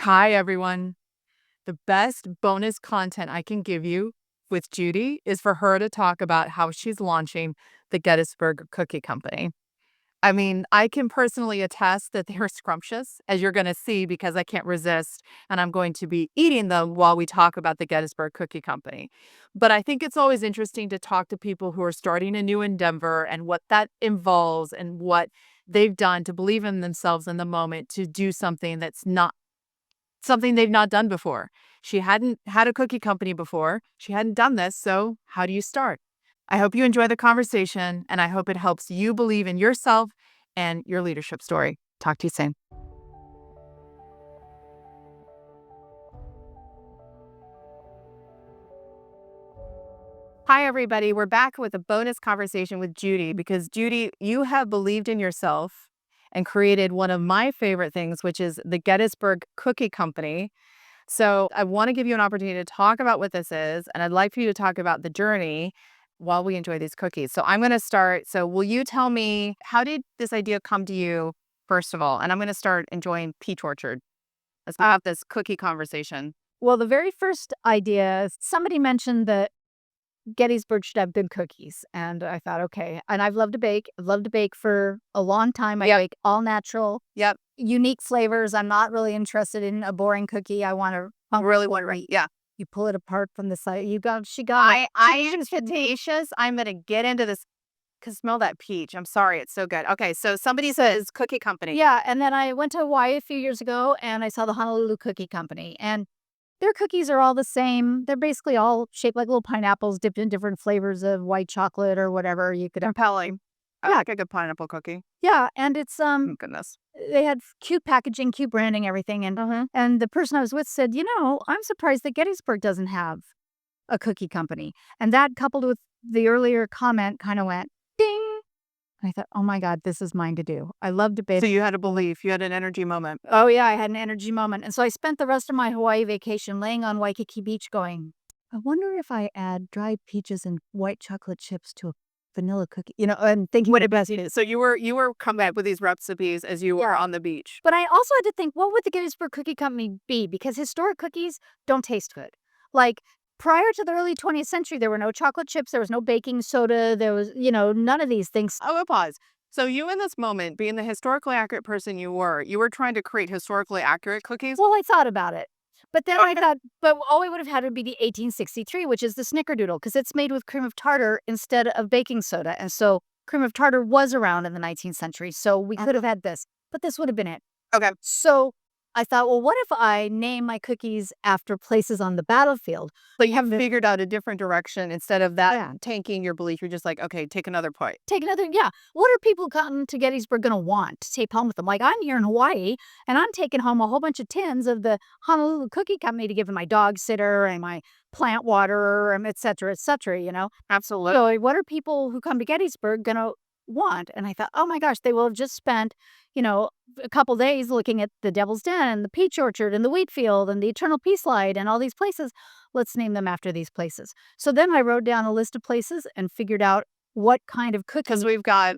Hi, everyone. The best bonus content I can give you with Judy is for her to talk about how she's launching the Gettysburg Cookie Company. I mean, I can personally attest that they're scrumptious, as you're going to see, because I can't resist, and I'm going to be eating them while we talk about the Gettysburg Cookie Company. But I think it's always interesting to talk to people who are starting a new endeavor and what that involves and what they've done to believe in themselves in the moment to do something that's not something they've not done before. She hadn't had a cookie company before. She hadn't done this. So, how do you start? I hope you enjoy the conversation and I hope it helps you believe in yourself and your leadership story. Talk to you soon. Hi, everybody. We're back with a bonus conversation with Judy because, Judy, you have believed in yourself and created one of my favorite things, which is the Gettysburg Cookie Company. So I want to give you an opportunity to talk about what this is, and I'd like for you to talk about the journey while we enjoy these cookies. So I'm going to start. So will you tell me, how did this idea come to you, first of all? And I'm going to start enjoying Peach Orchard. Let's have this cookie conversation. Well, the very first idea, somebody mentioned that Gettysburg should have good cookies. And I thought, okay. And I've loved to bake. I've loved to bake for a long time. I bake all natural, Yep. unique flavors. I'm not really interested in a boring cookie. I want to Really want right. Yeah. You pull it apart from the side. She got it. I am tenacious. I'm going to get into this. Cause smell that peach. I'm sorry. It's so good. Okay. So somebody says Cookie Company. Yeah. And then I went to Hawaii a few years ago and I saw the Honolulu Cookie Company. And their cookies are all the same. They're basically all shaped like little pineapples dipped in different flavors of white chocolate or whatever you could. Compelling. I Yeah. like a good pineapple cookie. Yeah, and it's Goodness. they had cute packaging, cute branding, everything, and the person I was with said, I'm surprised that Gettysburg doesn't have a cookie company, and that coupled with the earlier comment kind of went ding. I thought, oh my God, this is mine to do. I love to bake. So you had a belief, you had an energy moment. Oh yeah, I had an energy moment, and so I spent the rest of my Hawaii vacation laying on Waikiki Beach, going, I wonder if I add dried peaches and white chocolate chips to a vanilla cookie, and thinking What it best is. So you were coming up with these recipes as you were on the beach. But I also had to think, what would the Gettysburg Cookie Company be? Because historic cookies don't taste good. Like, prior to the early 20th century, there were no chocolate chips, there was no baking soda, there was, none of these things. Oh, a pause. So you in this moment, being the historically accurate person you were trying to create historically accurate cookies? Well, I thought about it. But then I thought, but all we would have had would be the 1863, which is the snickerdoodle, because it's made with cream of tartar instead of baking soda. And so cream of tartar was around in the 19th century. So we could have had this, but this would have been it. Okay. So I thought, well, what if I name my cookies after places on the battlefield? So you have figured out a different direction instead of that tanking your belief. You're just like, okay, take another point. Yeah. What are people coming to Gettysburg going to want to take home with them? Like, I'm here in Hawaii, and I'm taking home a whole bunch of tins of the Honolulu Cookie Company to give to my dog sitter and my plant waterer, and et cetera, Absolutely. So what are people who come to Gettysburg going to want? And I thought, oh my gosh, they will have just spent, a couple days looking at the Devil's Den and the Peach Orchard and the Wheat Field and the Eternal Peace Light and all these places. Let's name them after these places. So then I wrote down a list of places and figured out what kind of cookie. Because we've got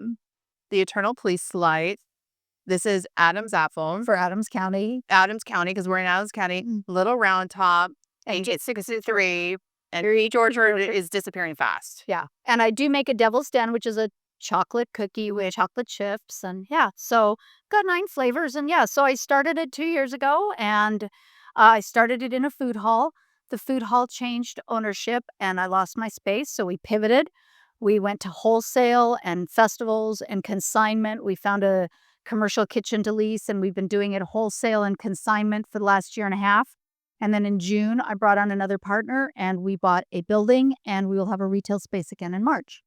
the Eternal Peace Light. This is Adams Apple. For Adams County. Adams County, because we're in Adams County. Little Round Top, and 63, and Peach Orchard is disappearing fast. Yeah. And I do make a Devil's Den, which is a chocolate cookie with chocolate chips. And so got 9 flavors. And so I started it 2 years ago, and I started it in a food hall. The food hall changed ownership and I lost my space. So we pivoted. We went to wholesale and festivals and consignment. We found a commercial kitchen to lease, and we've been doing it wholesale and consignment for the last year and a half. And then in June, I brought on another partner and we bought a building, and we will have a retail space again in March.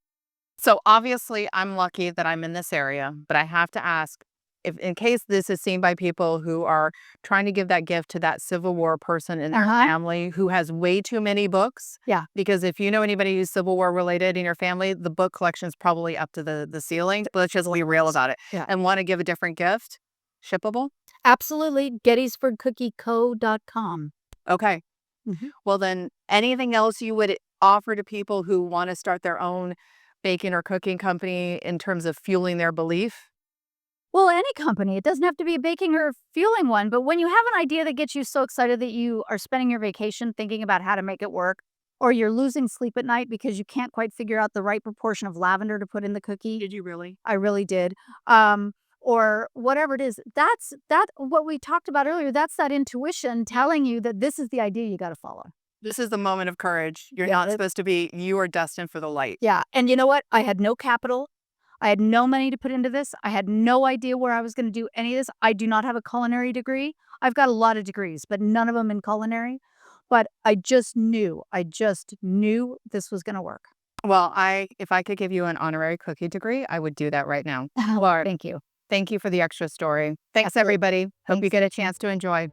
So obviously I'm lucky that I'm in this area, but I have to ask, if in case this is seen by people who are trying to give that gift to that Civil War person in their family who has way too many books. Yeah. Because if you know anybody who's Civil War related in your family, the book collection is probably up to the ceiling. Let's just be real about it. Yeah. And want to give a different gift, shippable? Absolutely. GettysburgCookieCo.com. Okay. Well, then anything else you would offer to people who want to start their own baking or cooking company in terms of fueling their belief? Well, any company, it doesn't have to be a baking or fueling one, but when you have an idea that gets you so excited that you are spending your vacation thinking about how to make it work, or you're losing sleep at night because you can't quite figure out the right proportion of lavender to put in the cookie. Did you really? I really did. Or whatever it is, that's what we talked about earlier. That's that intuition telling you that this is the idea you got to follow. This is the moment of courage. You're Yeah, not supposed to be, you are destined for the light. yeah. And you know what? I had no capital. I had no money to put into this. I had no idea where I was going to do any of this. I do not have a culinary degree. I've got a lot of degrees, but none of them in culinary. But I just knew this was going to work. Well, if I could give you an honorary cookie degree, I would do that right now. Well, Laura, thank you. thank you for the extra story. Thanks, Absolutely. everybody. Hope you Thanks. get a chance to enjoy.